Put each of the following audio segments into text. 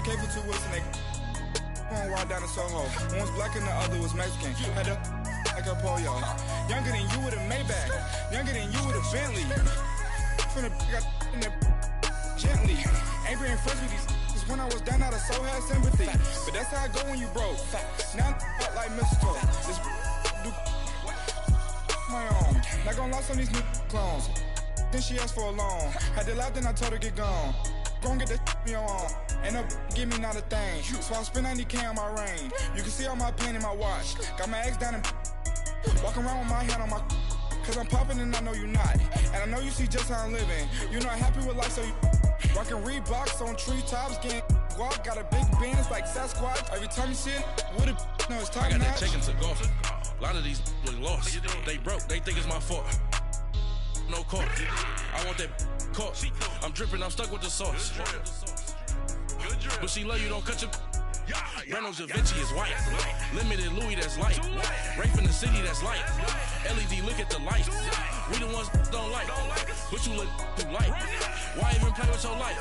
the K for 2 weeks and they one walk down the Soho. One was black and the other was Mexican. Had a like a polio. Younger than you with a Maybach. Younger than you with a Bentley. From the got in the gently. Angry and friends with these. Cause when I was down, I so had sympathy. But that's how I go when you broke. Now I'm like mistletoe. This do my own. Not gonna lie on these new clones. Then she asked for a loan. Had to laugh, then I told her get gone. Gon' get that me on. Ain't no give me not a thing. So I spend 90K on my ring. You can see all my pain in my watch. Got my ex down and walking around with my hand on my. Cause I'm popping and I know you not. And I know you see just how I'm living. You not happy with life, so you rockin' Reeboks on treetops, getting walk. Got a big band, it's like Sasquatch. Every time you see it, with it, no, it's top I got notch. that check into golf. A lot of these look lost. They broke, they think it's my fault. No court. I want that court. I'm dripping, I'm stuck with the sauce. But she love you, don't cut your. Renault Javinci is white. Limited Louis, that's light. Rape in the city, that's light. LED, look at the light. We the ones don't like. But you look too light. Why even play with your life?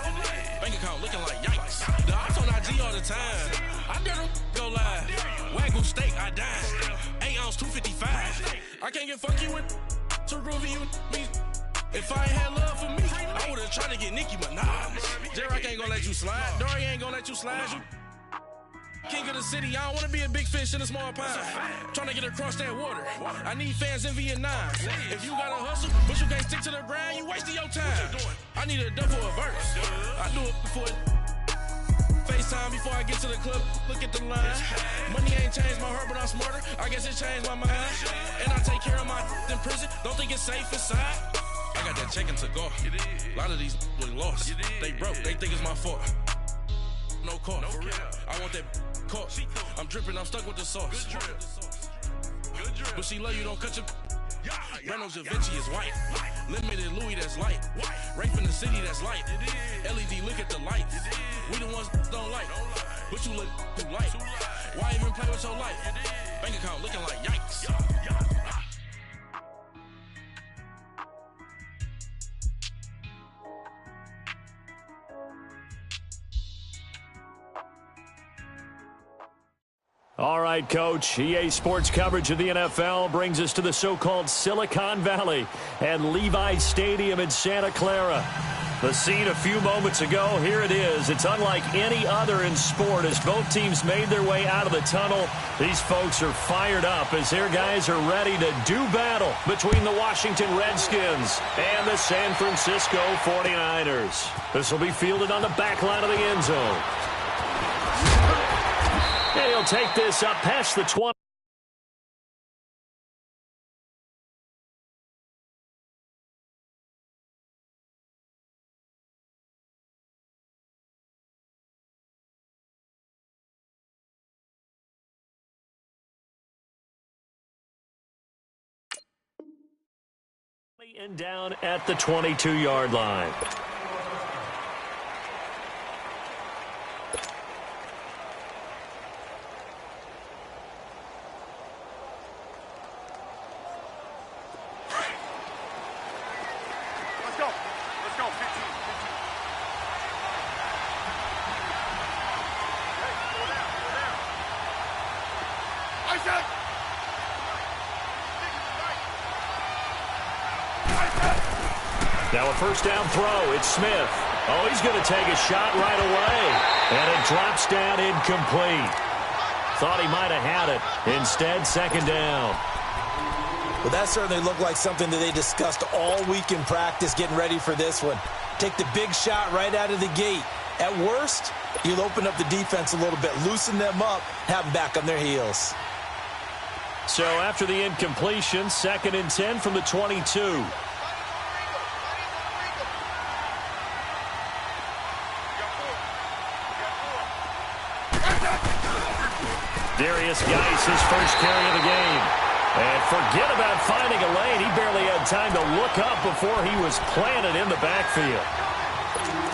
Bank account looking like yikes. The ops on IG all the time. I dare them go live. Wagyu steak, I dine. 8 ounce, 255. I can't get funky with too groovy you me. If I ain't had love for me, I would've tried to get Nicki Minaj. J-Rock ain't gonna let you slide. Dory ain't gonna let you slide. You king of the city, I don't wanna be a big fish in a small pond. Trying to get across that water. I need fans in Vietnam. If you gotta hustle, but you can't stick to the grind, you wasting your time. I need a double a verse. I do it before FaceTime before I get to the club. Look at the line. Money ain't changed my heart, but I'm smarter. I guess it changed my mind. And I take care of my in prison. Don't think it's safe inside. I got that check into golf. A lot of these look lost. They broke, they think it's my fault. No court. I want that court. I'm dripping, I'm stuck with the sauce. But she love you, don't cut your. Renault Javinci is white. Limited Louis, that's light. Rape in the city, that's light. LED, look at the lights. We the ones don't like. But you look too light. Why even play with your life? Bank account looking like yikes. All right, Coach. EA Sports coverage of the NFL brings us to the so-called Silicon Valley and Levi's Stadium in Santa Clara. The scene a few moments ago, here it is. It's unlike any other in sport as both teams made their way out of the tunnel. These folks are fired up as their guys are ready to do battle between the Washington Redskins and the San Francisco 49ers. This will be fielded on the back line of the end zone. And he'll take this up past the 20. And down at the 22-yard line. Now a first down throw. It's Smith. Oh, he's going to take a shot right away. And it drops down incomplete. Thought he might have had it. Instead, second down. Well, that certainly looked like something that they discussed all week in practice getting ready for this one. Take the big shot right out of the gate. At worst, you'll open up the defense a little bit, loosen them up, have them back on their heels. So after the incompletion, 2nd and 10 from the 22. Darius Geis, his first carry of the game. And forget about finding a lane. He barely had time to look up before he was planted in the backfield.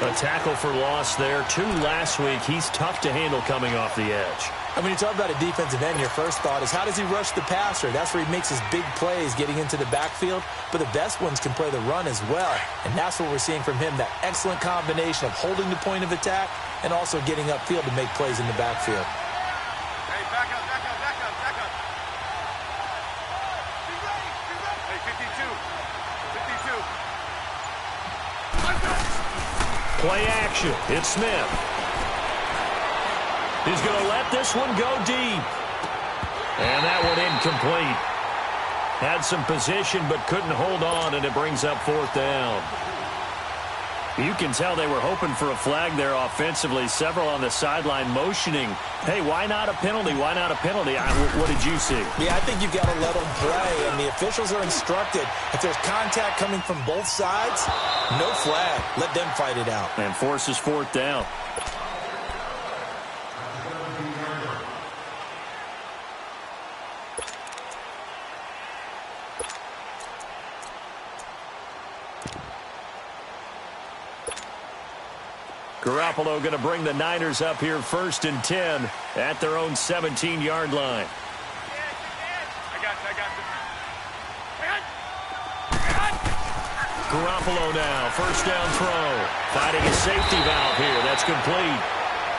A tackle for loss there. 2 last week. He's tough to handle coming off the edge. And when you talk about a defensive end, your first thought is how does he rush the passer? That's where he makes his big plays getting into the backfield. But the best ones can play the run as well. And that's what we're seeing from him, that excellent combination of holding the point of attack and also getting upfield to make plays in the backfield. Hey, back up. Hey, 52. Play action. It's Smith. He's going to let this one go deep. And that one incomplete. Had some position but couldn't hold on, and it brings up 4th down. You can tell they were hoping for a flag there offensively. Several on the sideline motioning, hey, why not a penalty? Why not a penalty? What did you see? Yeah, I think you've got to let them play, and the officials are instructed. If there's contact coming from both sides, no flag. Let them fight it out. And forces 4th down. Garoppolo going to bring the Niners up here 1st and 10 at their own 17-yard line. I got you. Garoppolo now, 1st down throw. Finding a safety valve here. That's complete.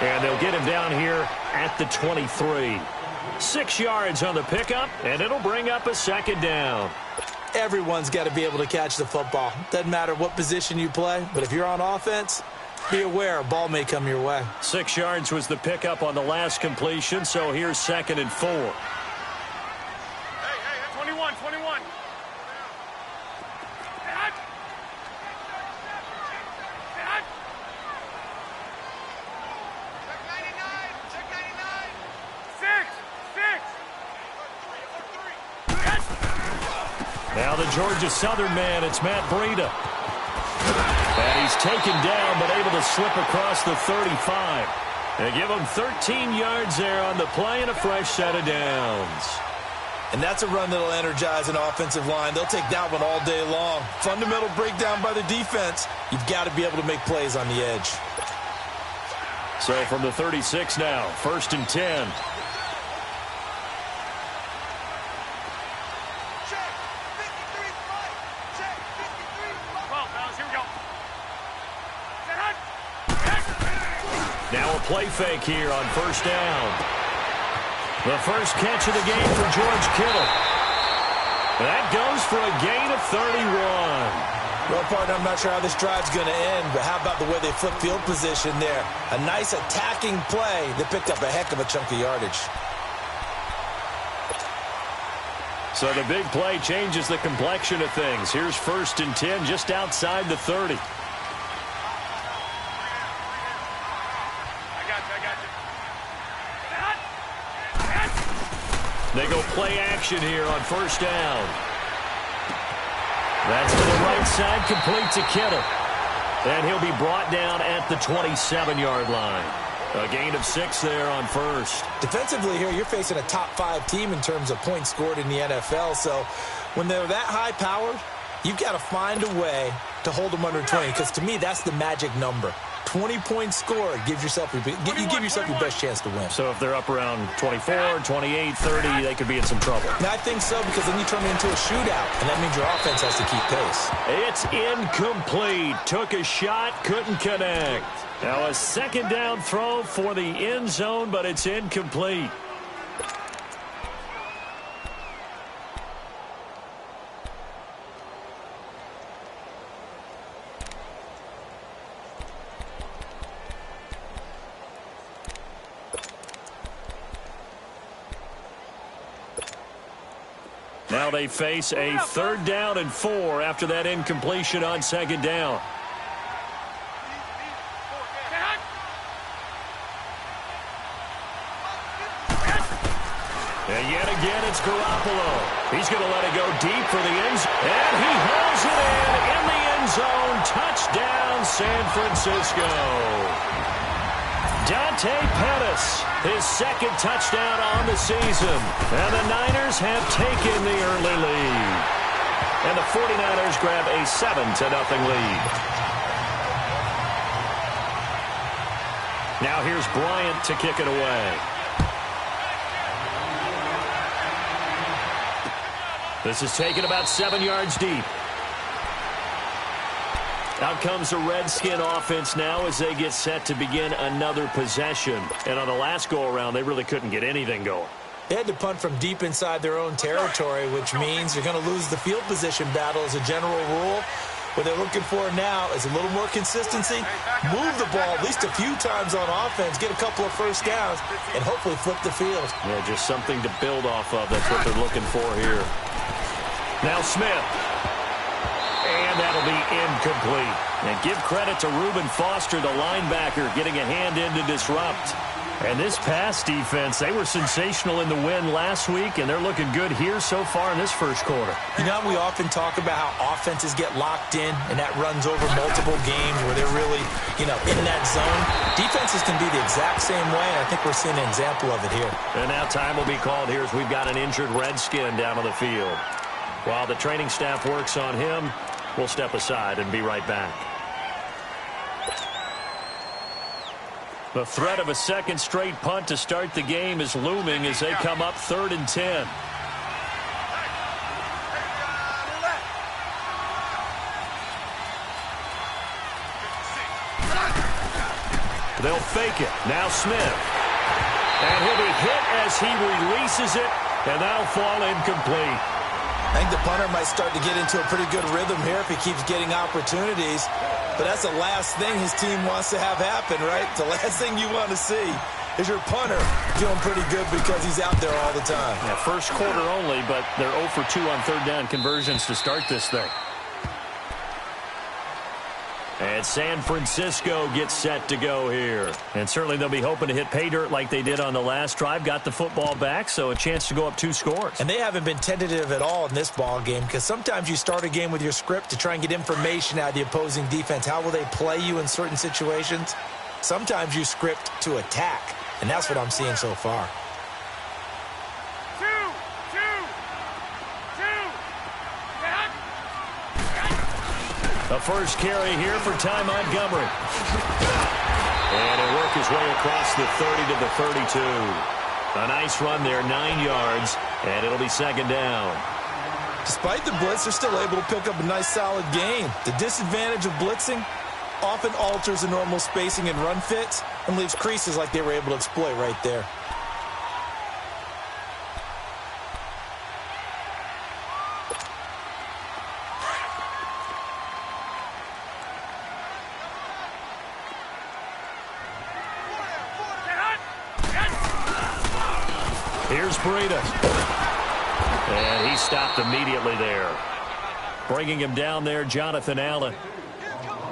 And they'll get him down here at the 23. 6 yards on the pickup, and it'll bring up a 2nd down. Everyone's got to be able to catch the football. Doesn't matter what position you play, but if you're on offense, be aware a ball may come your way. 6 yards was the pickup on the last completion, so here's 2nd and 4. Hey, 21. Check 99. 6. Now the Georgia Southern man, it's Matt Breida. And he's taken down, but able to slip across the 35. They give him 13 yards there on the play and a fresh set of downs. And that's a run that'll energize an offensive line. They'll take that one all day long. Fundamental breakdown by the defense. You've got to be able to make plays on the edge. So from the 36 now, 1st and 10. Now a play fake here on 1st down. The first catch of the game for George Kittle. That goes for a gain of 31. Well, partner, I'm not sure how this drive's going to end, but how about the way they flip field position there? A nice attacking play that picked up a heck of a chunk of yardage. So the big play changes the complexion of things. Here's 1st and 10 just outside the 30. They go play action here on 1st down. That's to the right side, complete to Kittle. And he'll be brought down at the 27-yard line. A gain of 6 there on 1st. Defensively here, you're facing a top 5 team in terms of points scored in the NFL. So when they're that high-powered, you've got to find a way to hold them under 20. Because to me, that's the magic number. 20 points scored, you give yourself your best chance to win. So if they're up around 24, 28, 30, they could be in some trouble. Now, I think so, because then you turn it into a shootout, and that means your offense has to keep pace. It's incomplete. Took a shot, couldn't connect. Now a 2nd down throw for the end zone, but it's incomplete. Now they face a 3rd down and 4 after that incompletion on 2nd down. And yet again, it's Garoppolo. He's going to let it go deep for the end zone. And he hauls it in the end zone. Touchdown, San Francisco. Dante Pettis, his 2nd touchdown on the season. And the Niners have taken the early lead. And the 49ers grab a 7-0 lead. Now here's Bryant to kick it away. This is taken about 7 yards deep. Out comes the Redskin offense now as they get set to begin another possession. And on the last go-around, they really couldn't get anything going. They had to punt from deep inside their own territory, which means you're going to lose the field position battle as a general rule. What they're looking for now is a little more consistency, move the ball at least a few times on offense, get a couple of first downs, and hopefully flip the field. Yeah, just something to build off of. That's what they're looking for here. Now Smith. And that'll be incomplete. And give credit to Reuben Foster, the linebacker, getting a hand in to disrupt. And this pass defense, they were sensational in the win last week, and they're looking good here so far in this first quarter. You know, we often talk about how offenses get locked in, and that runs over multiple games where they're really, in that zone. Defenses can be the exact same way, and I think we're seeing an example of it here. And now time will be called here as we've got an injured Redskin down on the field. While the training staff works on him, we'll step aside and be right back. The threat of a second straight punt to start the game is looming as they come up 3rd and 10. They'll fake it. Now Smith. And he'll be hit as he releases it, and that'll fall incomplete. I think the punter might start to get into a pretty good rhythm here if he keeps getting opportunities. But that's the last thing his team wants to have happen, right? The last thing you want to see is your punter feeling pretty good because he's out there all the time. Yeah, first quarter only, but they're 0 for 2 on third down conversions to start this thing. And San Francisco gets set to go here. And certainly they'll be hoping to hit pay dirt like they did on the last drive. Got the football back, so a chance to go up 2 scores. And they haven't been tentative at all in this ball game because sometimes you start a game with your script to try and get information out of the opposing defense. How will they play you in certain situations? Sometimes you script to attack, and that's what I'm seeing so far. The first carry here for Ty Montgomery. And he'll work his way across the 30 to the 32. A nice run there, 9 yards, and it'll be second down. Despite the blitz, they're still able to pick up a nice, solid gain. The disadvantage of blitzing often alters the normal spacing and run fits and leaves creases like they were able to exploit right there. Here's Breida. And he stopped immediately there. Bringing him down there, Jonathan Allen.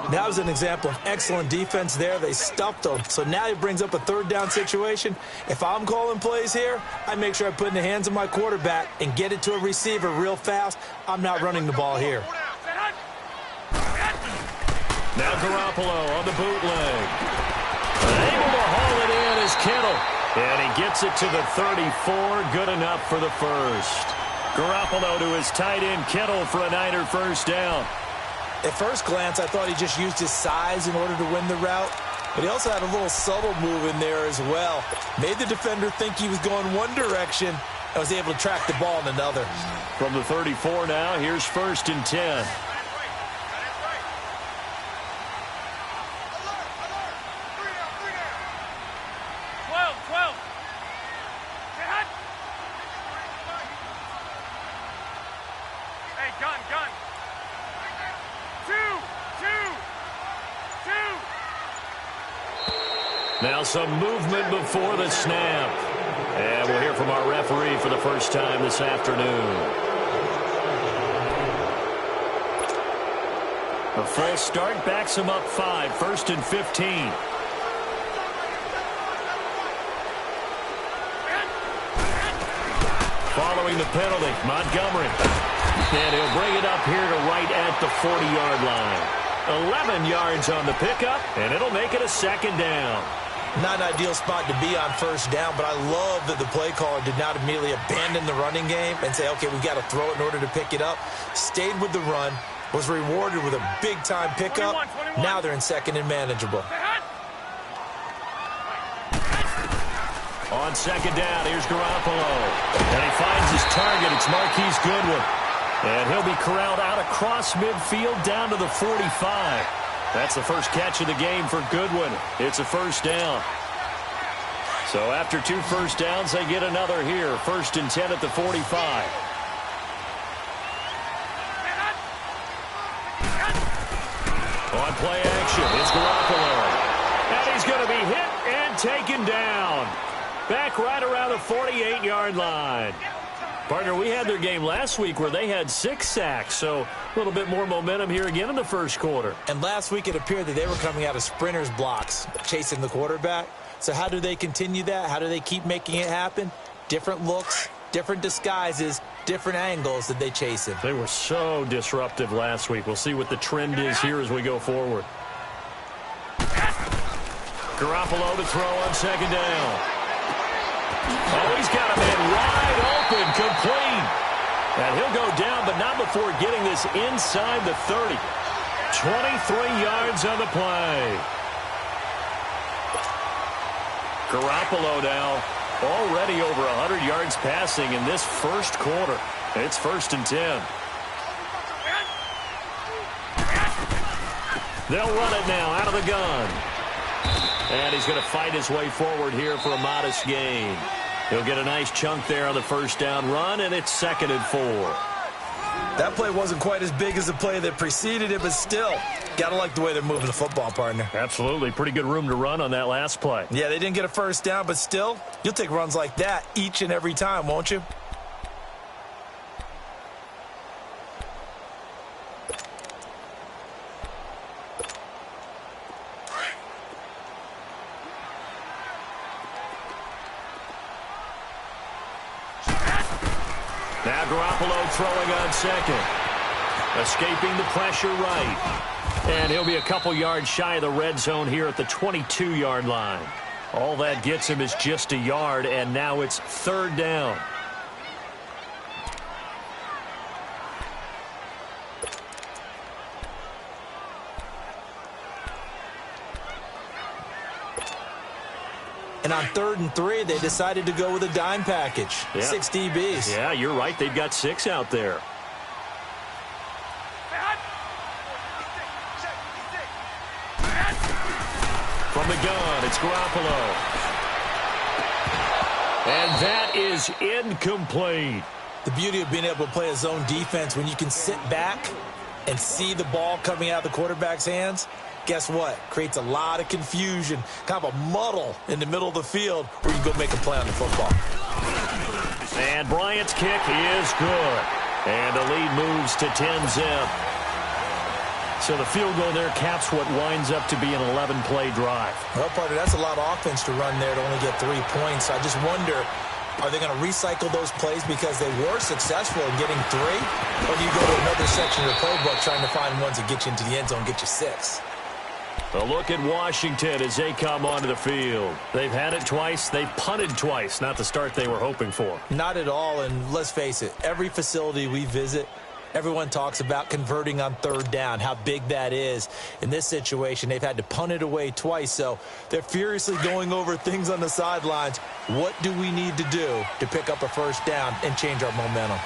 That was an example of excellent defense there. They stuffed him. So now he brings up a third down situation. If I'm calling plays here, I make sure I put it in the hands of my quarterback and get it to a receiver real fast. I'm not running the ball here. Now Garoppolo on the bootleg. Able to haul it in is Kittle. And he gets it to the 34. Good enough for the first. Garoppolo to his tight end Kittle for a Niner first down. At first glance, I thought he just used his size in order to win the route. But he also had a little subtle move in there as well. Made the defender think he was going one direction and was able to track the ball in another. From the 34 now, here's 1st and 10. Now some movement before the snap. And we'll hear from our referee for the first time this afternoon. A false start backs him up 5, 1st and 15. Following the penalty, Montgomery. And he'll bring it up here to right at the 40-yard line. 11 yards on the pickup, and it'll make it a second down. Not an ideal spot to be on first down, but I love that the play caller did not immediately abandon the running game and say, okay, we've got to throw it in order to pick it up. Stayed with the run, was rewarded with a big-time pickup. 21. Now they're in second and manageable. On second down, here's Garoppolo. And he finds his target. It's Marquise Goodwin. And he'll be corralled out across midfield down to the 45. That's the first catch of the game for Goodwin. It's a first down. So after 2 first downs, they get another here. 1st and 10 at the 45. On play action, it's Garoppolo. And he's going to be hit and taken down. Back right around the 48-yard line. Partner, we had their game last week where they had 6 sacks, so a little bit more momentum here again in the first quarter. And last week it appeared that they were coming out of sprinters blocks, chasing the quarterback. So how do they continue that? How do they keep making it happen? Different looks, different disguises, different angles that they chase him. They were so disruptive last week. We'll see what the trend is here as we go forward. Garoppolo to throw on 2nd down. Oh, he's got a man wide open, complete. And he'll go down, but not before getting this inside the 30. 23 yards on the play. Garoppolo now already over 100 yards passing in this first quarter. It's 1st and 10. They'll run it now out of the gun. And he's going to fight his way forward here for a modest gain. He'll get a nice chunk there on the first down run, and it's 2nd and 4. That play wasn't quite as big as the play that preceded it, but still, got to like the way they're moving the football, partner. Absolutely. Pretty good room to run on that last play. Yeah, they didn't get a first down, but still, you'll take runs like that each and every time, won't you? Now Garoppolo throwing on 2nd. Escaping the pressure right. And he'll be a couple yards shy of the red zone here at the 22-yard line. All that gets him is just a yard, and now it's 3rd down. And on 3rd and 3, they decided to go with a dime package. Yeah. 6 DBs. Yeah, you're right. They've got 6 out there. From the gun, it's Garoppolo. And that is incomplete. The beauty of being able to play a zone defense when you can sit back and see the ball coming out of the quarterback's hands, guess what? Creates a lot of confusion, kind of a muddle in the middle of the field where you can go make a play on the football. And Bryant's kick is good. And the lead moves to 10-zip. So the field goal there caps what winds up to be an 11-play drive. Well, partner, that's a lot of offense to run there to only get 3 points. I just wonder, are they going to recycle those plays because they were successful in getting 3? Or do you go to another section of the playbook trying to find ones that get you into the end zone and get you 6? A look at Washington as they come onto the field. They've had it twice. They've punted twice. Not the start they were hoping for. Not at all, and let's face it, every facility we visit, everyone talks about converting on 3rd down, how big that is. In this situation, they've had to punt it away twice, so they're furiously going over things on the sidelines. What do we need to do to pick up a first down and change our momentum?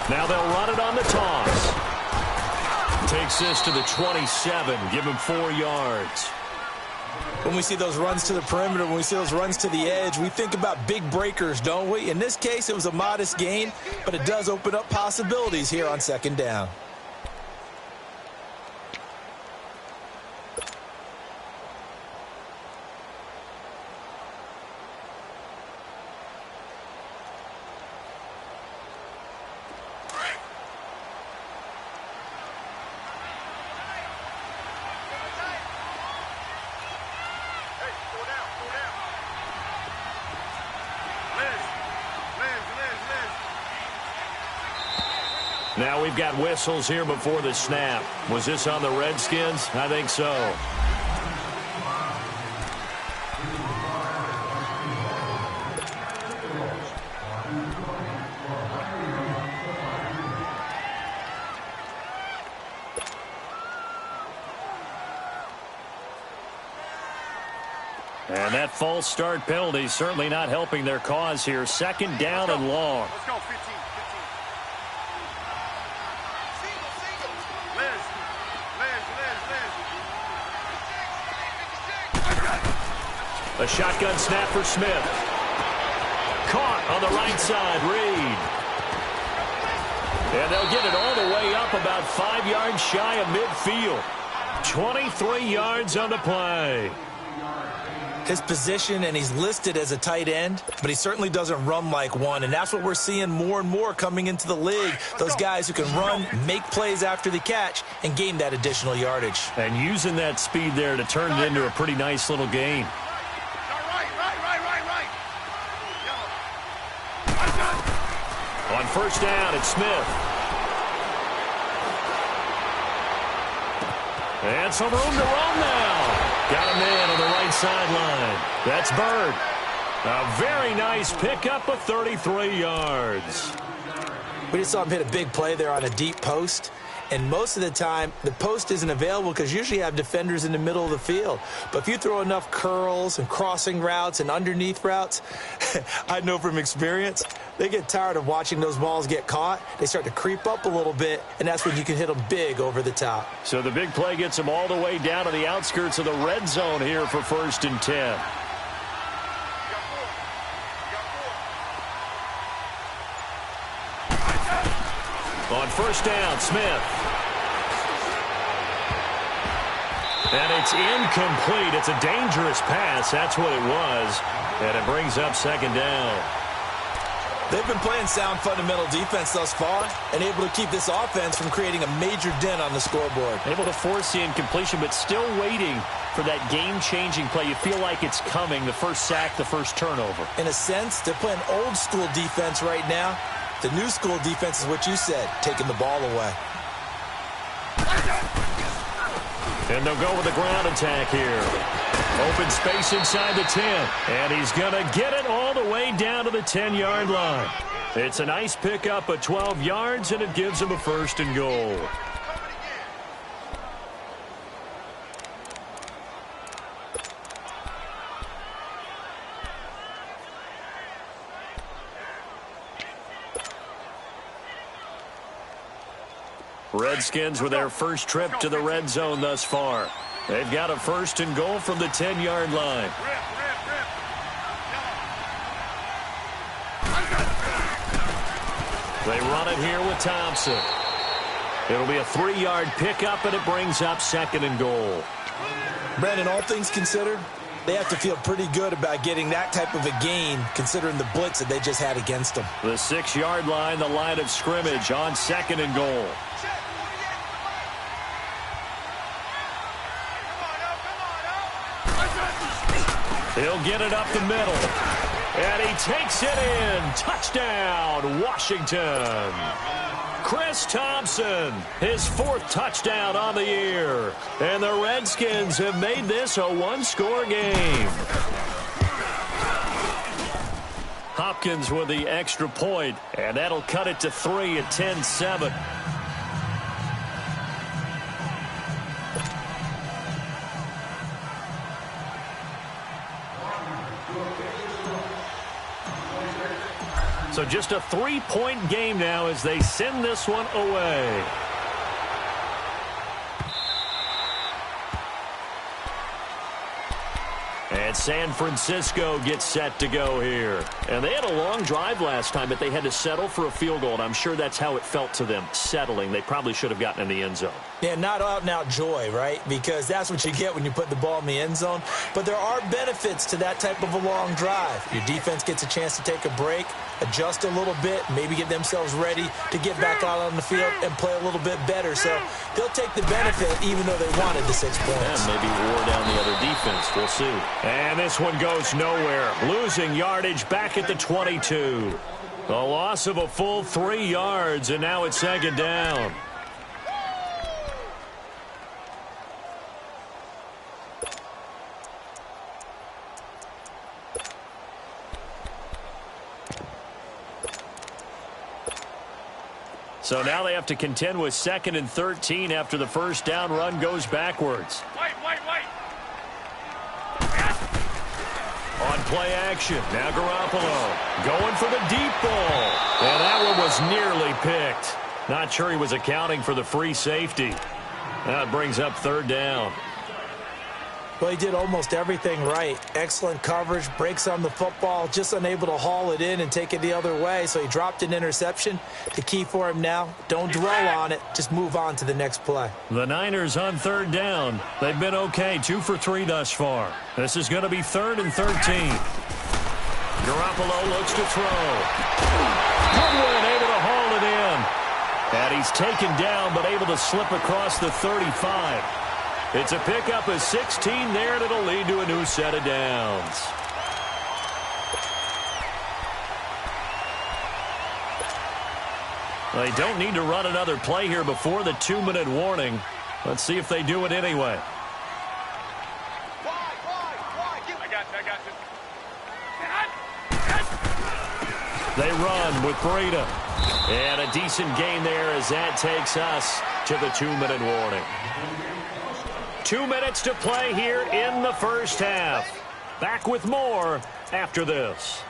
Now they'll run it on the toss. Takes this to the 27. Give him 4 yards. When we see those runs to the perimeter, when we see those runs to the edge, we think about big breakers, don't we? In this case, it was a modest gain, but it does open up possibilities here on 2nd down. Now we've got whistles here before the snap. Was this on the Redskins? I think so. And that false start penalty certainly not helping their cause here. Second down and long. Let's go, 15. A shotgun snap for Smith. Caught on the right side, Reed. And they'll get it all the way up about 5 yards shy of midfield. 23 yards on the play. His position, and he's listed as a tight end, but he certainly doesn't run like one, and that's what we're seeing more and more coming into the league. Those guys who can run, make plays after the catch, and gain that additional yardage. And using that speed there to turn it into a pretty nice little gain. On first down, it's Smith. And some room to run now. Got a man on the right sideline. That's Bird. A very nice pickup of 33 yards. We just saw him hit a big play there on a deep post. And most of the time, the post isn't available because usually you have defenders in the middle of the field. But if you throw enough curls and crossing routes and underneath routes, I know from experience, they get tired of watching those balls get caught. They start to creep up a little bit, and that's when you can hit them big over the top. So the big play gets them all the way down to the outskirts of the red zone here for 1st and 10. On first down, Smith. And it's incomplete. It's a dangerous pass. That's what it was. And it brings up 2nd down. They've been playing sound fundamental defense thus far and able to keep this offense from creating a major dent on the scoreboard. Able to force the incompletion, but still waiting for that game-changing play. You feel like it's coming, the first sack, the first turnover. In a sense, they're playing old-school defense right now. The new school defense is what you said, taking the ball away. And they'll go with the ground attack here. Open space inside the 10. And he's going to get it all the way down to the 10-yard line. It's a nice pickup of 12 yards, and it gives him a 1st and goal. Redskins with their first trip to the red zone thus far. They've got a 1st and goal from the 10-yard line. They run it here with Thompson. It'll be a 3-yard pickup, and it brings up 2nd and goal. Brandon, all things considered, they have to feel pretty good about getting that type of a gain, considering the blitz that they just had against them. The 6-yard line, the line of scrimmage on 2nd and goal. He'll get it up the middle. And he takes it in. Touchdown, Washington. Chris Thompson, his 4th touchdown on the year. And the Redskins have made this a 1-score game. Hopkins with the extra point, and that'll cut it to 3 at 10-7. So just a 3-point game now as they send this one away. And San Francisco gets set to go here. And they had a long drive last time, but they had to settle for a field goal, and I'm sure that's how it felt to them, settling. They probably should have gotten in the end zone. Yeah, not out-and-out joy, right? Because that's what you get when you put the ball in the end zone. But there are benefits to that type of a long drive. Your defense gets a chance to take a break, adjust a little bit, maybe get themselves ready to get back out on the field and play a little bit better. So they'll take the benefit even though they wanted the 6 points. And maybe wore down the other defense. We'll see. And this one goes nowhere. Losing yardage back at the 22. A loss of a full 3 yards, and now it's 2nd down. So now they have to contend with 2nd and 13 after the first down run goes backwards. Wait. play action. Now Garoppolo going for the deep ball. And that one was nearly picked. Not sure he was accounting for the free safety. Now it brings up third down. Well, he did almost everything right. Excellent coverage, breaks on the football, just unable to haul it in and take it the other way. So he dropped an interception. The key for him now, don't dwell on it. Just move on to the next play. The Niners on third down. They've been okay, 2 for 3 thus far. This is going to be 3rd and 13. Garoppolo looks to throw. Goodwin able to haul it in. And he's taken down, but able to slip across the 35. It's a pickup of 16 there, and it'll lead to a new set of downs. They don't need to run another play here before the 2-minute warning. Let's see if they do it anyway. I got you. They run with Breida. And a decent gain there as that takes us to the 2-minute warning. 2 minutes to play here in the first half. Back with more after this.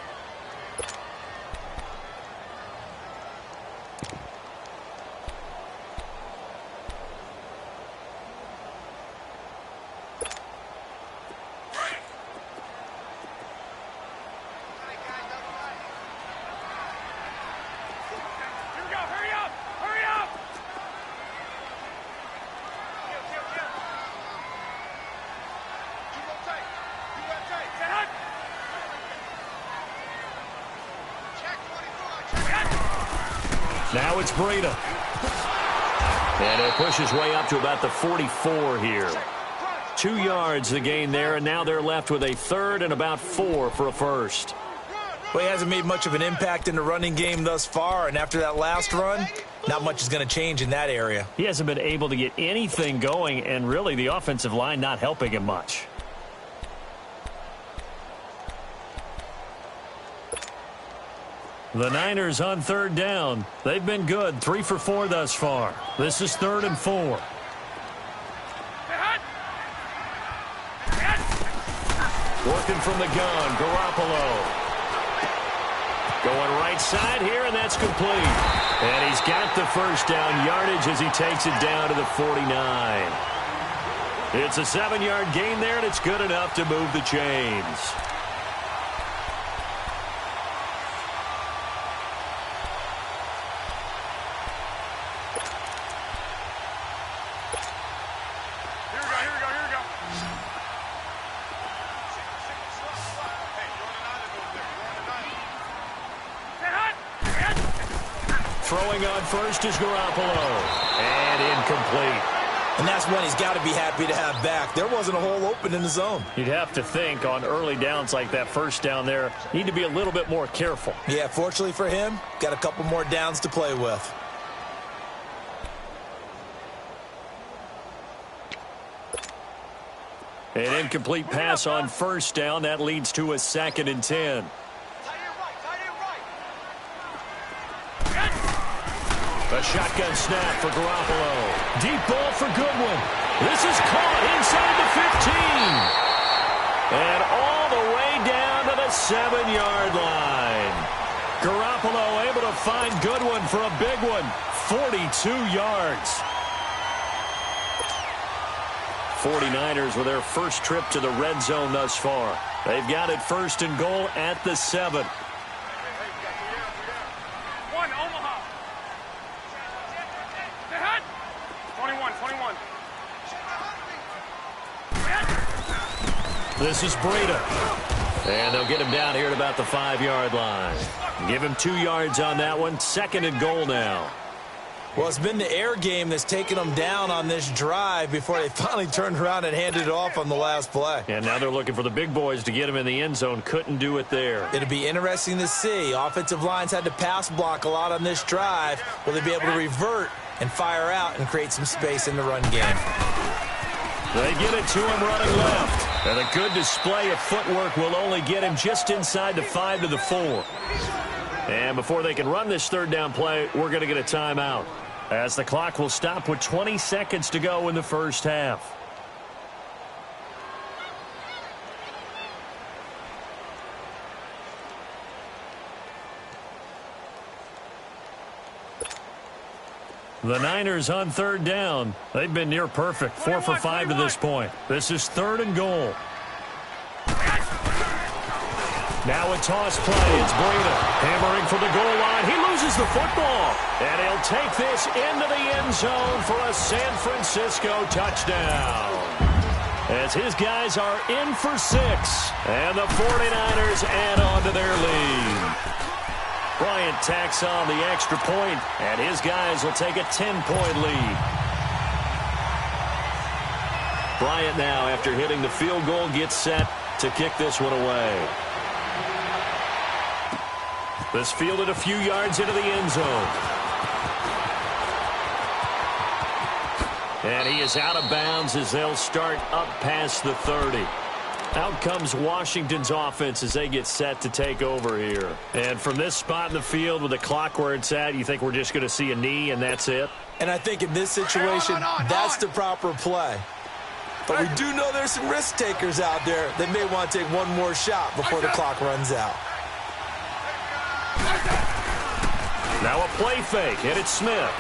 Now it's Breida. And he'll push his way up to about the 44 here. 2 yards the gain there, and now they're left with a 3rd and about 4 for a first. Well, he hasn't made much of an impact in the running game thus far, and after that last run, not much is going to change in that area. He hasn't been able to get anything going, and really the offensive line not helping him much. The Niners on third down. They've been good, 3 for 4 thus far. This is 3rd and 4. Working from the gun, Garoppolo. Going right side here, and that's complete. And he's got the first down yardage as he takes it down to the 49. It's a 7-yard gain there, and it's good enough to move the chains. Throwing on first is Garoppolo. And incomplete. And that's one he's got to be happy to have back. There wasn't a hole open in the zone. You'd have to think on early downs like that first down there, need to be a little bit more careful. Yeah, fortunately for him, got a couple more downs to play with. An incomplete pass on first down. That leads to a 2nd and 10. A shotgun snap for Garoppolo. Deep ball for Goodwin. This is caught inside the 15. And all the way down to the 7-yard line. Garoppolo able to find Goodwin for a big one. 42 yards. 49ers with their first trip to the red zone thus far. They've got it 1st and goal at the 7. This is Breida. And they'll get him down here at about the 5-yard line. Give him 2 yards on that one. 2nd and goal now. Well, it's been the air game that's taken them down on this drive before they finally turned around and handed it off on the last play. And now they're looking for the big boys to get him in the end zone. Couldn't do it there. It'll be interesting to see. Offensive lines had to pass block a lot on this drive. Will they be able to revert and fire out and create some space in the run game? They get it to him running left. And a good display of footwork will only get him just inside the 5 to the 4. And before they can run this 3rd down play, we're going to get a timeout, as the clock will stop with 20 seconds to go in the first half. The Niners on third down. They've been near perfect, 4 for 5 to this point. This is 3rd and goal. Now a toss play. It's Breida hammering for the goal line. He loses the football. And he'll take this into the end zone for a San Francisco touchdown. As his guys are in for 6. And the 49ers add on to their lead. Bryant tacks on the extra point, and his guys will take a 10-point lead. Bryant now, after hitting the field goal, gets set to kick this one away. This fielded a few yards into the end zone. And he is out of bounds as they'll start up past the 30. Out comes Washington's offense as they get set to take over here. And from this spot in the field with the clock where it's at, you think we're just going to see a knee and that's it? And I think in this situation, that's the proper play. But we do know there's some risk takers out there that may want to take one more shot before the clock runs out. Now a play fake, and it's Smith.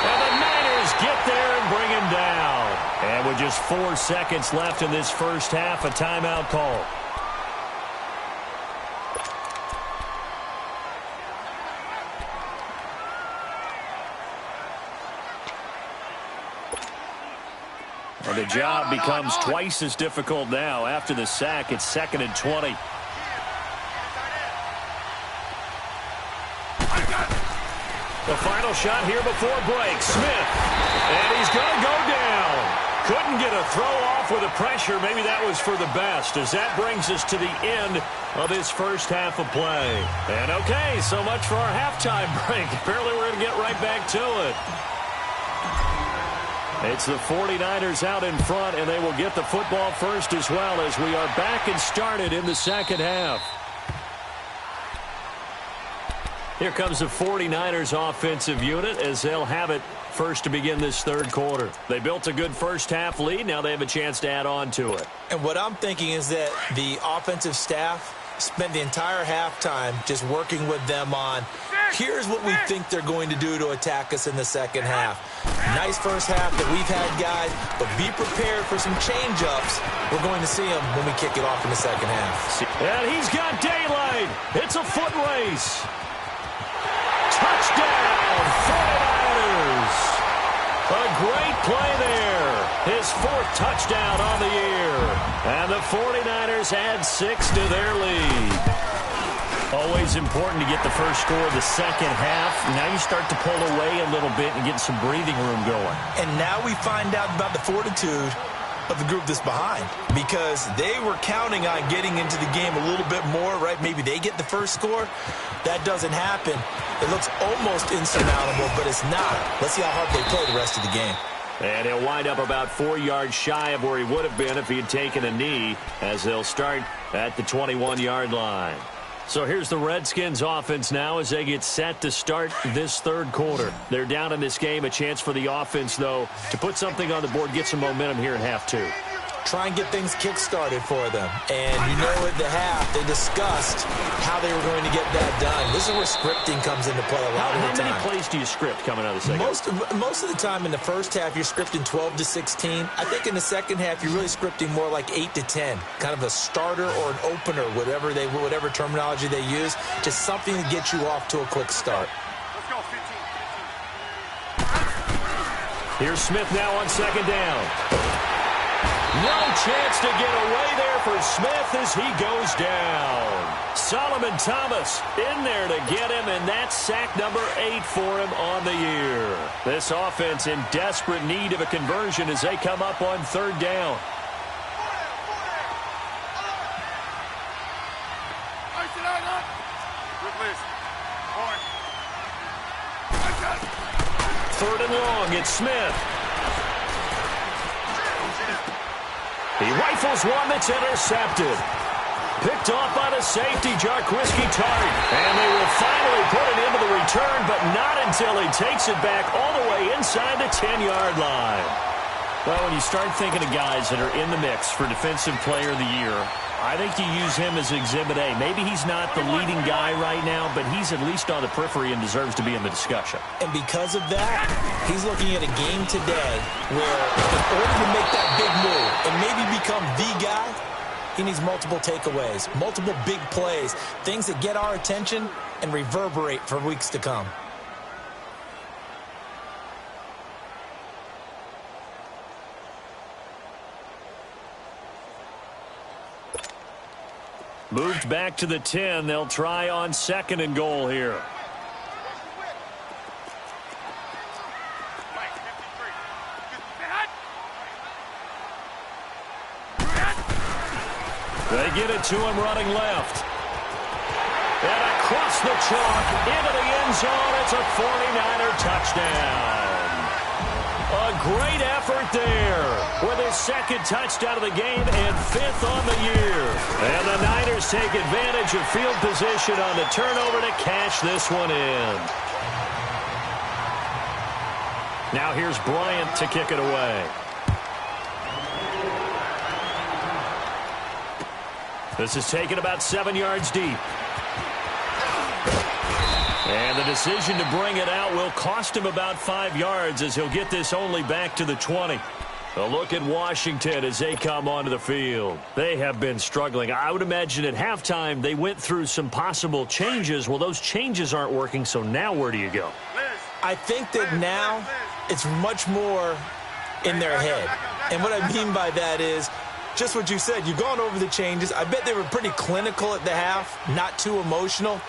And the Niners get there and bring him down. And with just 4 seconds left in this first half, a timeout call. And the job becomes twice as difficult now. After the sack, it's 2nd and 20. The final shot here before break. Smith. And he's going to go down. Couldn't get a throw off with the pressure. Maybe that was for the best, as that brings us to the end of this first half of play. And okay, so much for our halftime break. Apparently we're going to get right back to it. It's the 49ers out in front, and they will get the football first as well, as we are back and started in the second half. Here comes the 49ers offensive unit as they'll have it first to begin this third quarter. They built a good first half lead. Now they have a chance to add on to it. And what I'm thinking is that the offensive staff spent the entire halftime just working with them on, here's what we think they're going to do to attack us in the second half. Nice first half that we've had, guys, but be prepared for some change-ups. We're going to see them when we kick it off in the second half. And he's got daylight. It's a foot race. Touchdown, 49ers. A great play there. His 4th touchdown on the year. And the 49ers add 6 to their lead. Always important to get the first score of the second half. Now you start to pull away a little bit and get some breathing room going. And now we find out about the fortitude of the group that's behind, because they were counting on getting into the game a little bit more, right? Maybe they get the first score. That doesn't happen. It looks almost insurmountable, but it's not. Let's see how hard they play the rest of the game. And he'll wind up about 4 yards shy of where he would have been if he had taken a knee, as they'll start at the 21-yard line. So here's the Redskins offense now as they get set to start this third quarter. They're down in this game. A chance for the offense, though, to put something on the board, get some momentum here in half 2. Try and get things kick-started for them. And you know at the half, they discussed how they were going to get that done. This is where scripting comes into play a lot of the time. How many plays do you script coming out of the second? Most of the time in the first half, you're scripting 12 to 16. I think in the second half, you're really scripting more like 8 to 10. Kind of a starter or an opener, whatever terminology they use. Just something to get you off to a quick start. Let's go, 15. Here's Smith now on second down. No chance to get away there for Smith as he goes down. Solomon Thomas in there to get him, and that's sack number 8 for him on the year. This offense in desperate need of a conversion as they come up on third down. Third and long, it's Smith. He rifles one that's intercepted. Picked off by the safety, Jarquiski Tart. And they will finally put it into the return, but not until he takes it back all the way inside the 10-yard line. Well, when you start thinking of guys that are in the mix for Defensive Player of the Year, I think you use him as Exhibit A. Maybe he's not the leading guy right now, but he's at least on the periphery and deserves to be in the discussion. And because of that, he's looking at a game today where in order to make that big move and maybe become the guy, he needs multiple takeaways, multiple big plays, things that get our attention and reverberate for weeks to come. Moved back to the 10. They'll try on 2nd and goal here. They get it to him running left. And across the chalk into the end zone. It's a 49er touchdown. A great effort there with his 2nd touchdown of the game and 5th on the year. And the Niners take advantage of field position on the turnover to cash this one in. Now here's Bryant to kick it away. This is taken about 7 yards deep. And the decision to bring it out will cost him about 5 yards as he'll get this only back to the 20. A look at Washington as they come onto the field. They have been struggling. I would imagine at halftime they went through some possible changes. Well, those changes aren't working, so now where do you go? I think that now it's much more in their head. And what I mean by that is just what you said. You've gone over the changes. I bet they were pretty clinical at the half, not too emotional.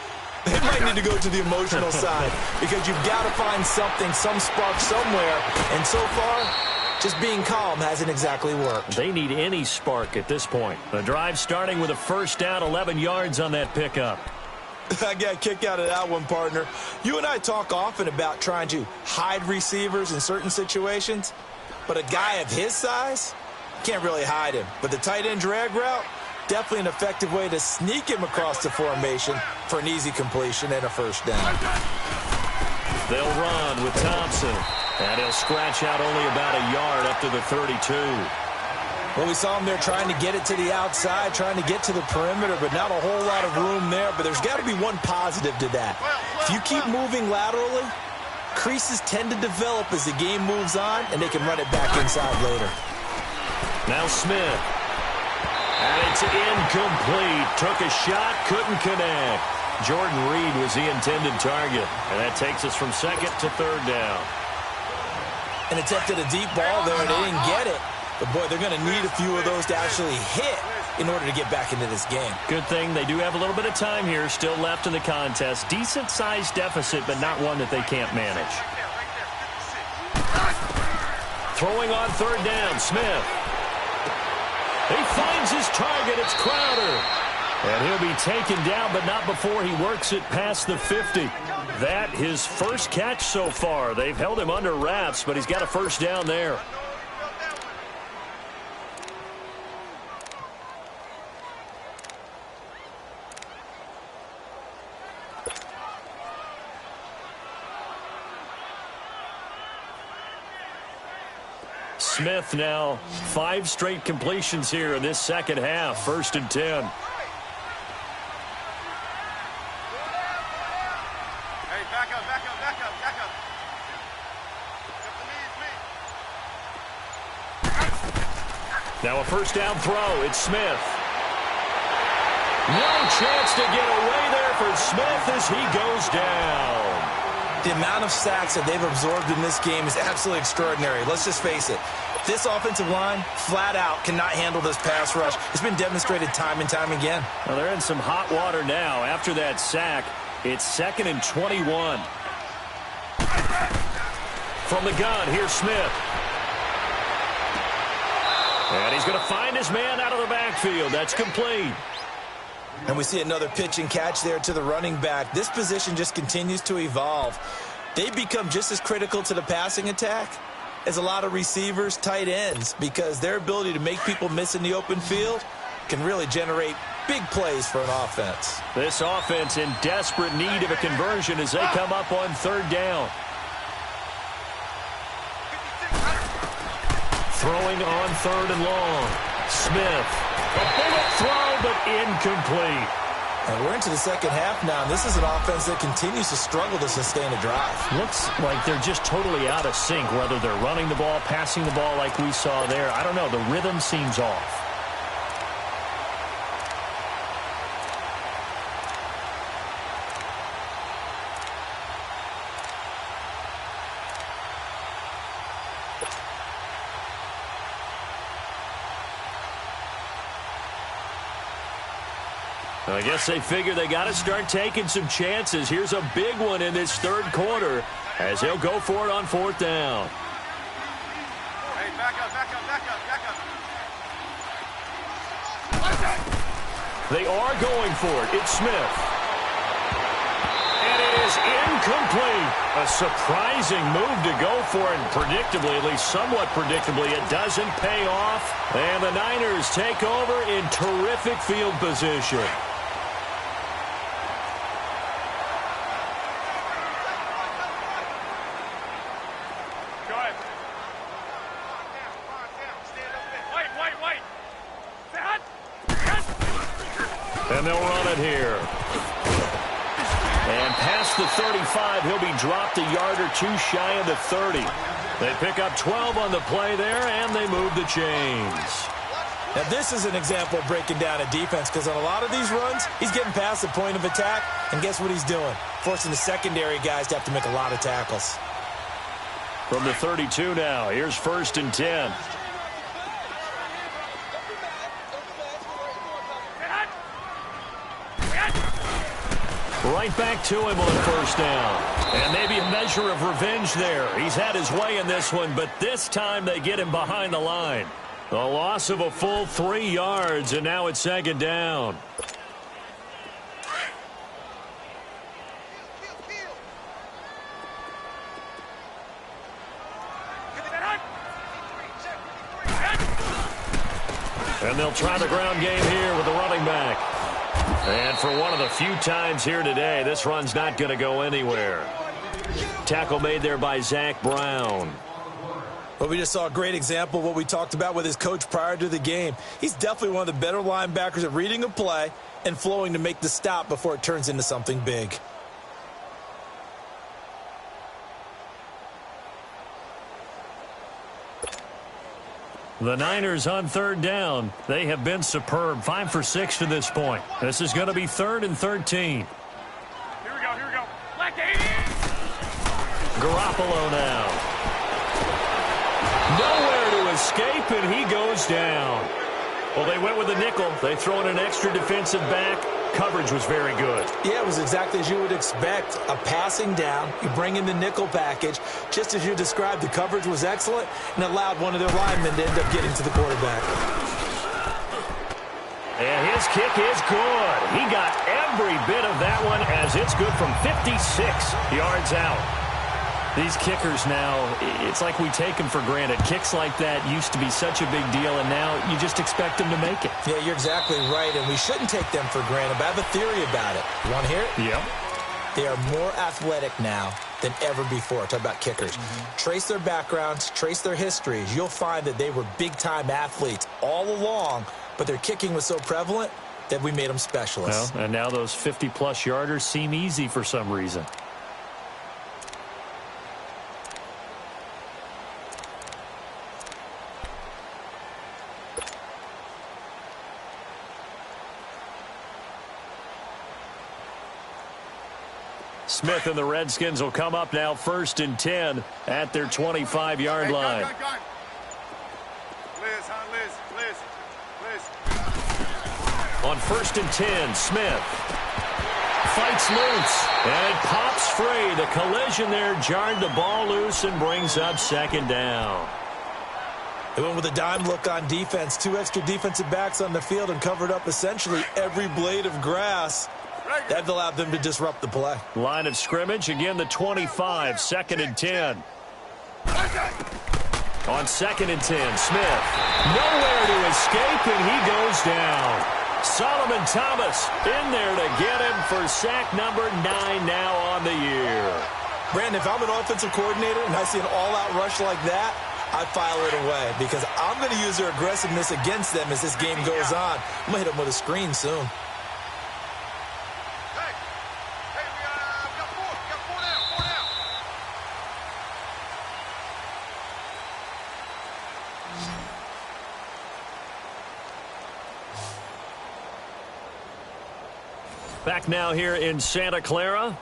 They might need to go to the emotional side because you've got to find something, some spark somewhere. And so far, just being calm hasn't exactly worked. They need any spark at this point. The drive starting with a 1st down, 11 yards on that pickup. I got a kick out of that one, partner. You and I talk often about trying to hide receivers in certain situations, but a guy of his size can't really hide him. But the tight end drag route, definitely an effective way to sneak him across the formation for an easy completion and a 1st down. They'll run with Thompson, and he'll scratch out only about a yard up to the 32. Well, we saw him there trying to get it to the outside, trying to get to the perimeter, but not a whole lot of room there. But there's got to be one positive to that. If you keep moving laterally, creases tend to develop as the game moves on, and they can run it back inside later. Now Smith. And it's incomplete. Took a shot, couldn't connect. Jordan Reed was the intended target. And that takes us from 2nd to 3rd down. And attempted a deep ball there, and they didn't get it. But, boy, they're going to need a few of those to actually hit in order to get back into this game. Good thing they do have a little bit of time here still left in the contest. Decent-sized deficit, but not one that they can't manage. Throwing on 3rd down, Smith. He finds his target. It's Crowder. And he'll be taken down, but not before he works it past the 50. That his first catch so far. They've held him under wraps, but he's got a 1st down there. Smith now 5 straight completions here in this 2nd half. 1st and 10. Hey, back up, back up, back up, back up. Now a 1st down throw. It's Smith. No chance to get away there for Smith as he goes down. The amount of sacks that they've absorbed in this game is absolutely extraordinary. Let's just face it. This offensive line, flat out, cannot handle this pass rush. It's been demonstrated time and time again. Well, they're in some hot water now. After that sack, it's 2nd and 21. From the gun, here's Smith. And he's going to find his man out of the backfield. That's complete. And we see another pitch and catch there to the running back. This position just continues to evolve. They become just as critical to the passing attack as a lot of receivers, tight ends, because their ability to make people miss in the open field can really generate big plays for an offense. This offense in desperate need of a conversion as they come up on 3rd down. throwing on 3rd and long. Smith. A bullet throw, but incomplete. And we're into the second half now, and this is an offense that continues to struggle to sustain a drive. Looks like they're just totally out of sync, whether they're running the ball, passing the ball like we saw there. I don't know. The rhythm seems off. I guess they figure they got to start taking some chances. Here's a big one in this 3rd quarter as he'll go for it on 4th down. Hey, back up. They are going for it. It's Smith. And it is incomplete. A surprising move to go for it. And predictably, at least somewhat predictably, it doesn't pay off. And the Niners take over in terrific field position. And they'll run it here. And past the 35, he'll be dropped a yard or two shy of the 30. They pick up 12 on the play there, and they move the chains. Now, this is an example of breaking down a defense, because on a lot of these runs, he's getting past the point of attack, and guess what he's doing? Forcing the secondary guys to have to make a lot of tackles. From the 32 now, here's 1st and 10. Right back to him on 1st down. And maybe a measure of revenge there. He's had his way in this one, but this time they get him behind the line. A loss of a full 3 yards, and now it's 2nd down. And they'll try the ground game here with the running back. And for one of the few times here today, this run's not going to go anywhere. Tackle made there by Zach Brown. Well, we just saw a great example of what we talked about with his coach prior to the game. He's definitely one of the better linebackers at reading a play and flowing to make the stop before it turns into something big. The Niners on 3rd down. They have been superb. 5 for 6 to this point. This is going to be 3rd and 13. Here we go. Black 80! Garoppolo now. Nowhere to escape, and he goes down. Well, they went with a nickel. They throw in an extra defensive back. Coverage was very good. Yeah, it was exactly as you would expect. A passing down. You bring in the nickel package. Just as you described, the coverage was excellent and allowed one of their linemen to end up getting to the quarterback. And his kick is good. He got every bit of that one as it's good from 56 yards out. These kickers now, it's like we take them for granted. Kicks like that used to be such a big deal, and now you just expect them to make it. Yeah, you're exactly right, and we shouldn't take them for granted, but I have a theory about it. You want to hear it? Yep. They are more athletic now than ever before. Talk about kickers. Trace their backgrounds, trace their histories. You'll find that they were big-time athletes all along, but their kicking was so prevalent that we made them specialists. Well, and now those 50-plus yarders seem easy for some reason. Smith and the Redskins will come up now 1st and 10 at their 25-yard line. Liz. On 1st and 10, Smith fights loose and pops free. The collision there jarred the ball loose and brings up 2nd down. They went with a dime look on defense. 2 extra defensive backs on the field and covered up essentially every blade of grass. That allowed them to disrupt the play. Line of scrimmage, again the 25, 2nd and 10. On 2nd and 10, Smith. Nowhere to escape, and he goes down. Solomon Thomas in there to get him for sack number 9 now on the year. Brandon, if I'm an offensive coordinator and I see an all-out rush like that, I file it away because I'm going to use their aggressiveness against them as this game goes on. I'm going to hit them with a screen soon. Hey, we got four down. Back now here in Santa Clara.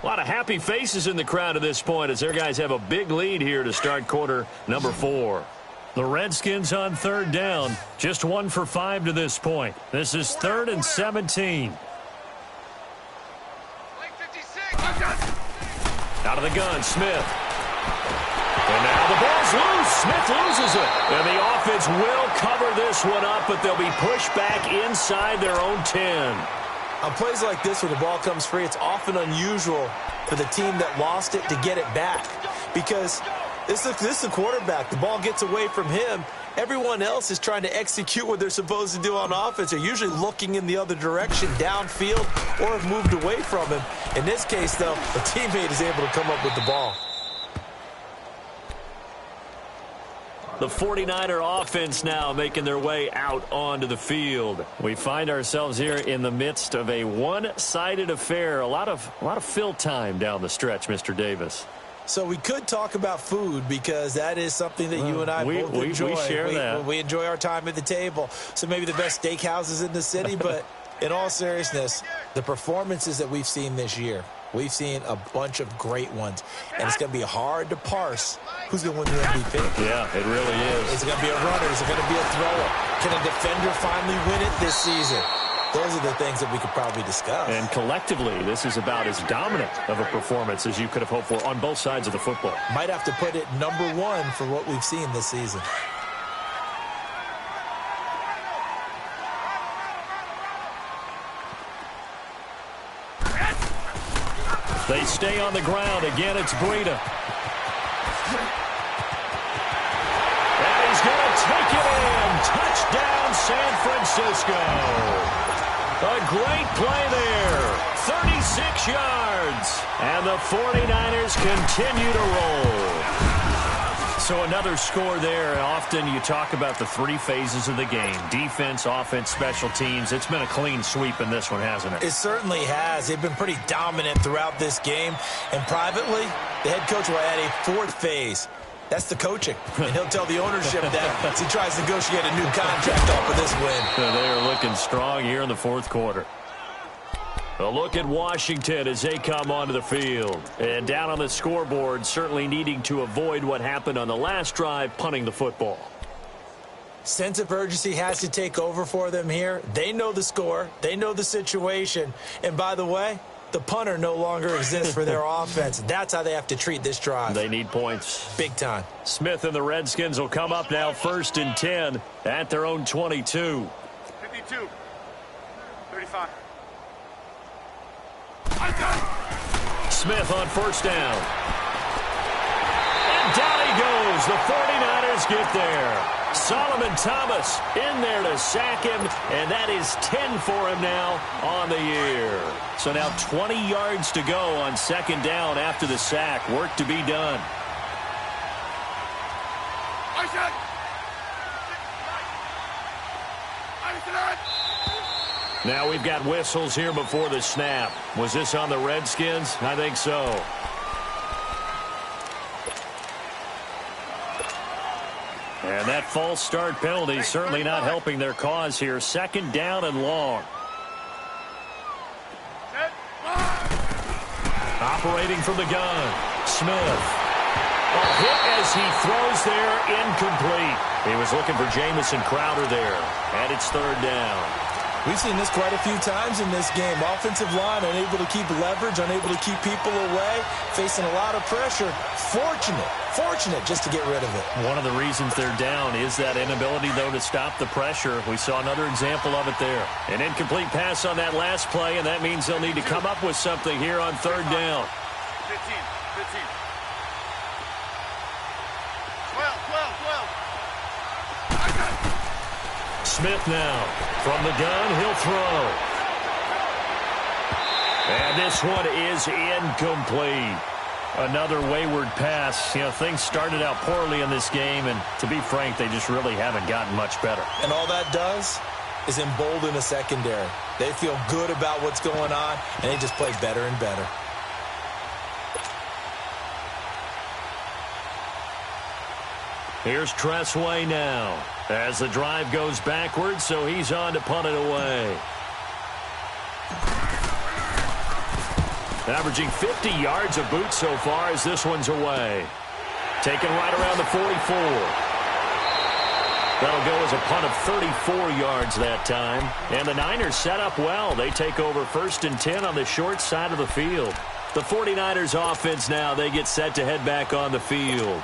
A lot of happy faces in the crowd at this point as their guys have a big lead here to start quarter number 4. The Redskins on third down. Just 1 for 5 to this point. This is 3rd and 17. Out of the gun, Smith. And now the ball's loose. Smith loses it. And the offense will cover this one up, but they'll be pushed back inside their own 10. On plays like this where the ball comes free, it's often unusual for the team that lost it to get it back. Because this is the quarterback. The ball gets away from him. Everyone else is trying to execute what they're supposed to do on offense. They're usually looking in the other direction, downfield, or have moved away from him. In this case, though, a teammate is able to come up with the ball. The 49er offense now making their way out onto the field. We find ourselves here in the midst of a one-sided affair. A lot of fill time down the stretch, Mr. Davis. So we could talk about food because that is something that you and I both enjoy. We share that. We enjoy our time at the table. So maybe the best steakhouses in the city, but in all seriousness, the performances that we've seen this year, we've seen a bunch of great ones, and it's going to be hard to parse who's going to win the MVP. Yeah, it really is. Is it going to be a runner? Is it going to be a thrower? Can a defender finally win it this season? Those are the things that we could probably discuss. And collectively, this is about as dominant of a performance as you could have hoped for on both sides of the football. Might have to put it number 1 for what we've seen this season. They stay on the ground. Again, it's Breida. And he's going to take it in. Touchdown, San Francisco. A great play there. 36 yards. And the 49ers continue to roll. So another score there. And often you talk about the 3 phases of the game. Defense, offense, special teams. It's been a clean sweep in this one, hasn't it? It certainly has. They've been pretty dominant throughout this game. And privately, the head coach will add a 4th phase. That's the coaching. And he'll tell the ownership that as he tries to negotiate a new contract off of this win. So they are looking strong here in the 4th quarter. A look at Washington as they come onto the field. And down on the scoreboard, certainly needing to avoid what happened on the last drive, punting the football. Sense of urgency has to take over for them here. They know the score. They know the situation. And by the way, the punter no longer exists for their offense. That's how they have to treat this drive. They need points. Big time. Smith and the Redskins will come up now 1st and 10 at their own 22. 52. 35. Smith on 1st down. And down he goes. The 49ers get there. Solomon Thomas in there to sack him, and that is 10 for him now on the year. So now 20 yards to go on 2nd down after the sack. Work to be done. Now we've got whistles here before the snap. Was this on the Redskins? I think so. And that false start penalty certainly not helping their cause here. 2nd down and long. Operating from the gun. Smith. A hit as he throws there, incomplete. He was looking for Jamison Crowder there. And it's 3rd down. We've seen this quite a few times in this game. Offensive line unable to keep leverage, unable to keep people away, facing a lot of pressure. Fortunate just to get rid of it. One of the reasons they're down is that inability, though, to stop the pressure. We saw another example of it there. An incomplete pass on that last play, and that means they'll need to come up with something here on 3rd down. 15. 12. Smith now. From the gun, he'll throw. And this one is incomplete. Another wayward pass. You know, things started out poorly in this game, and to be frank, they just really haven't gotten much better. And all that does is embolden the secondary. They feel good about what's going on, and they just play better and better. Here's Tressway now as the drive goes backwards, so he's on to punt it away. Averaging 50 yards a boot so far as this one's away. Taken right around the 44. That'll go as a punt of 34 yards that time. And the Niners set up well. They take over 1st and 10 on the short side of the field. The 49ers offense now, they get set to head back on the field.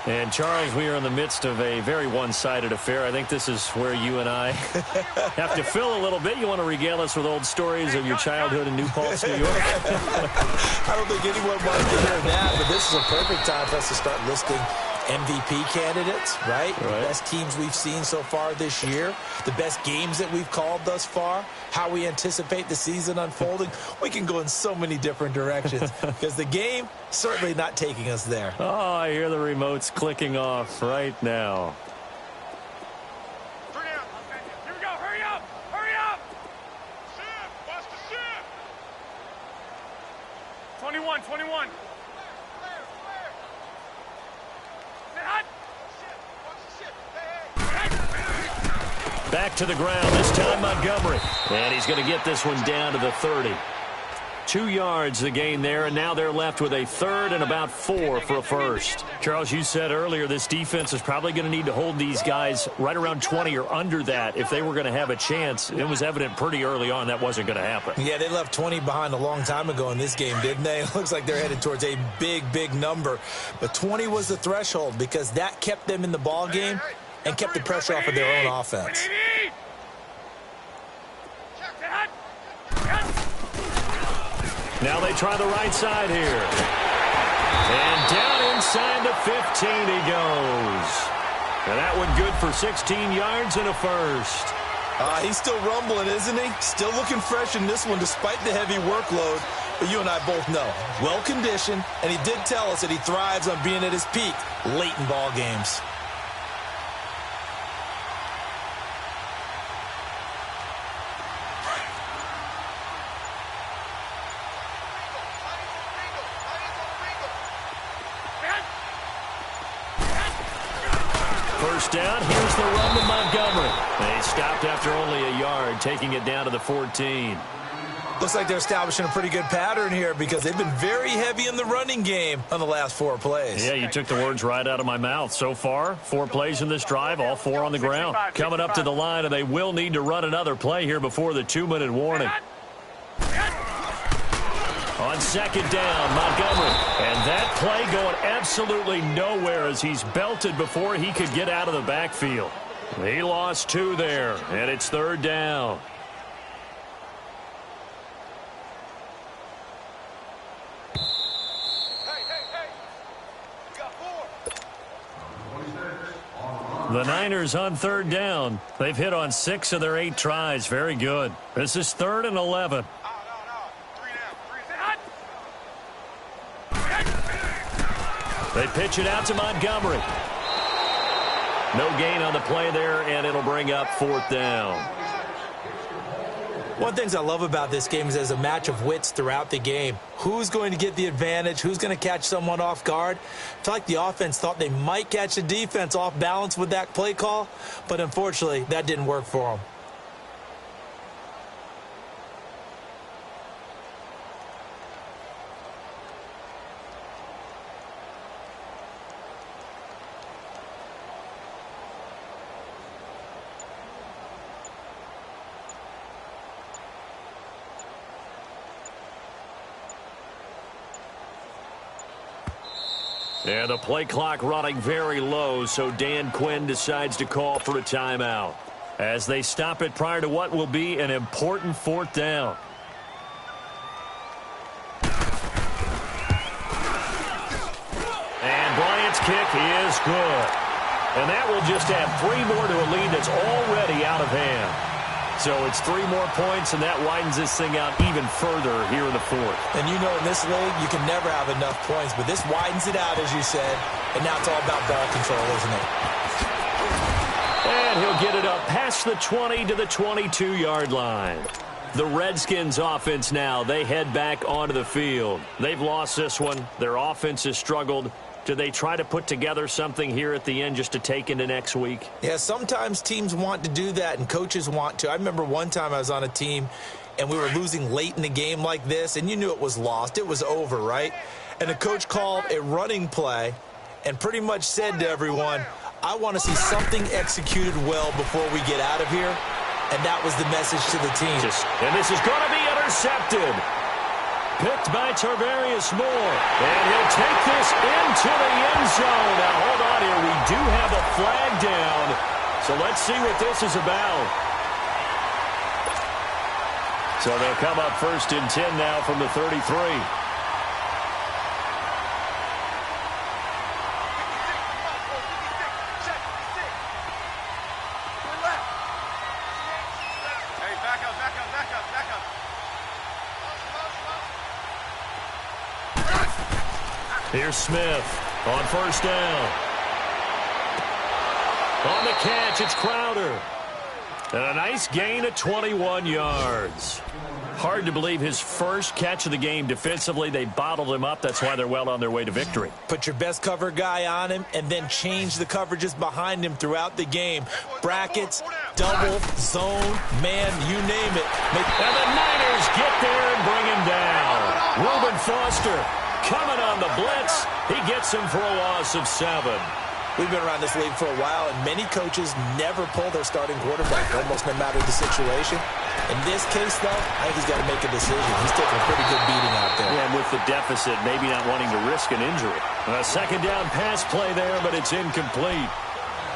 And, Charles, we are in the midst of a very one-sided affair. I think this is where you and I have to fill a little bit. You want to regale us with old stories of your childhood in New Paltz, New York? I don't think anyone wants to hear that, but this is a perfect time for us to start listing MVP candidates, right? The best teams we've seen so far this year, the best games that we've called thus far, how we anticipate the season unfolding. We can go in so many different directions because the game certainly not taking us there. Oh, I hear the remotes clicking off right now. 3 down. Here we go. Hurry up. Hurry up. Shift. Watch the shift. 21. Back to the ground, this time Montgomery. And he's going to get this one down to the 30. 2 yards the gain there, and now they're left with a 3rd and about 4 for a first. Charles, you said earlier this defense is probably going to need to hold these guys right around 20 or under that if they were going to have a chance. It was evident pretty early on that wasn't going to happen. Yeah, they left 20 behind a long time ago in this game, didn't they? It looks like they're headed towards a big number. But 20 was the threshold because that kept them in the ball game and kept the pressure off of their own offense. Now they try the right side here. And down inside the 15 he goes. And that one good for 16 yards and a first. He's still rumbling, isn't he? Still looking fresh in this one despite the heavy workload. But you and I both know, well-conditioned, and he did tell us that he thrives on being at his peak late in ball games. First down, here's the run to Montgomery. They stopped after only a yard, taking it down to the 14. Looks like they're establishing a pretty good pattern here because they've been very heavy in the running game on the last 4 plays. Yeah, you took the words right out of my mouth. So far, 4 plays in this drive, all 4 on the ground. Coming up to the line, and they will need to run another play here before the 2-minute warning. On second down, Montgomery. And that play going absolutely nowhere as he's belted before he could get out of the backfield. He lost 2 there, and it's 3rd down. The Niners on 3rd down. They've hit on 6 of their 8 tries. Very good. This is 3rd and 11. They pitch it out to Montgomery. No gain on the play there, and it'll bring up 4th down. One of the things I love about this game is there's a match of wits throughout the game. Who's going to get the advantage? Who's going to catch someone off guard? I feel like the offense thought they might catch the defense off balance with that play call, but unfortunately, that didn't work for them. And the play clock running very low, so Dan Quinn decides to call for a timeout as they stop it prior to what will be an important 4th down. And Bryant's kick is good. And that will just add 3 more to a lead that's already out of hand. So it's 3 more points, and that widens this thing out even further here in the fourth. And you know in this league, you can never have enough points, but this widens it out, as you said, and now it's all about ball control, isn't it? And he'll get it up past the 20 to the 22-yard line. The Redskins offense now, they head back onto the field. They've lost this one. Their offense has struggled. Do they try to put together something here at the end just to take into next week? Yeah, sometimes teams want to do that and coaches want to. I remember one time I was on a team and we were losing late in the game like this, and you knew it was lost. It was over, right? And the coach called a running play and pretty much said to everyone, I want to see something executed well before we get out of here. And that was the message to the team. And this is going to be intercepted. Picked by Tarvarius Moore. And he'll take this into the end zone. Now, hold on here. We do have a flag down. So let's see what this is about. So they'll come up 1st and 10 now from the 33. Here's Smith on 1st down. On the catch, it's Crowder. And a nice gain of 21 yards. Hard to believe his first catch of the game defensively. They bottled him up. That's why they're well on their way to victory. Put your best cover guy on him and then change the coverages behind him throughout the game. Brackets, double, zone, man, you name it. And the Niners get there and bring him down. Reuben Foster coming on the blitz. He gets him for a loss of 7. We've been around this league for a while, and many coaches never pull their starting quarterback, almost no matter the situation. In this case, though, I think he's got to make a decision. He's taking a pretty good beating out there. Yeah, and with the deficit, maybe not wanting to risk an injury. A 2nd down pass play there, but it's incomplete.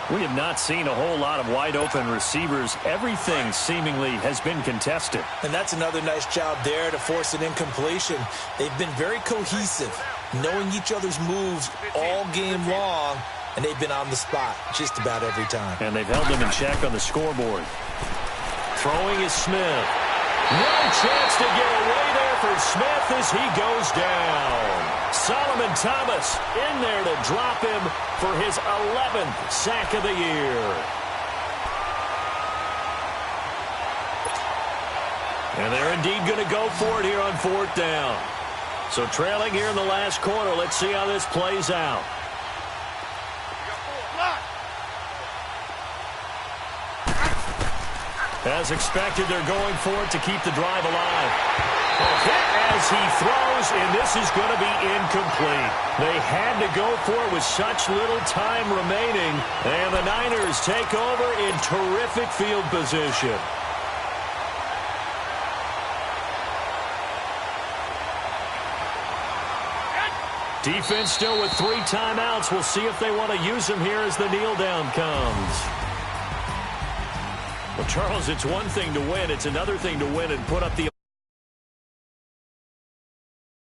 We have not seen a whole lot of wide-open receivers. Everything seemingly has been contested. And that's another nice job there to force an incompletion. They've been very cohesive, knowing each other's moves all game long, and they've been on the spot just about every time. And they've held them in check on the scoreboard. Throwing is Smith. No chance to get away there for Smith as he goes down. Solomon Thomas in there to drop him for his 11th sack of the year. And they're indeed going to go for it here on 4th down. So trailing here in the last quarter. Let's see how this plays out. As expected, they're going for it to keep the drive alive. A hit as he throws, and this is going to be incomplete. They had to go for it with such little time remaining, and the Niners take over in terrific field position. Defense still with 3 timeouts. We'll see if they want to use them here as the kneel down comes. Well, Charles, it's one thing to win. It's another thing to win and put up the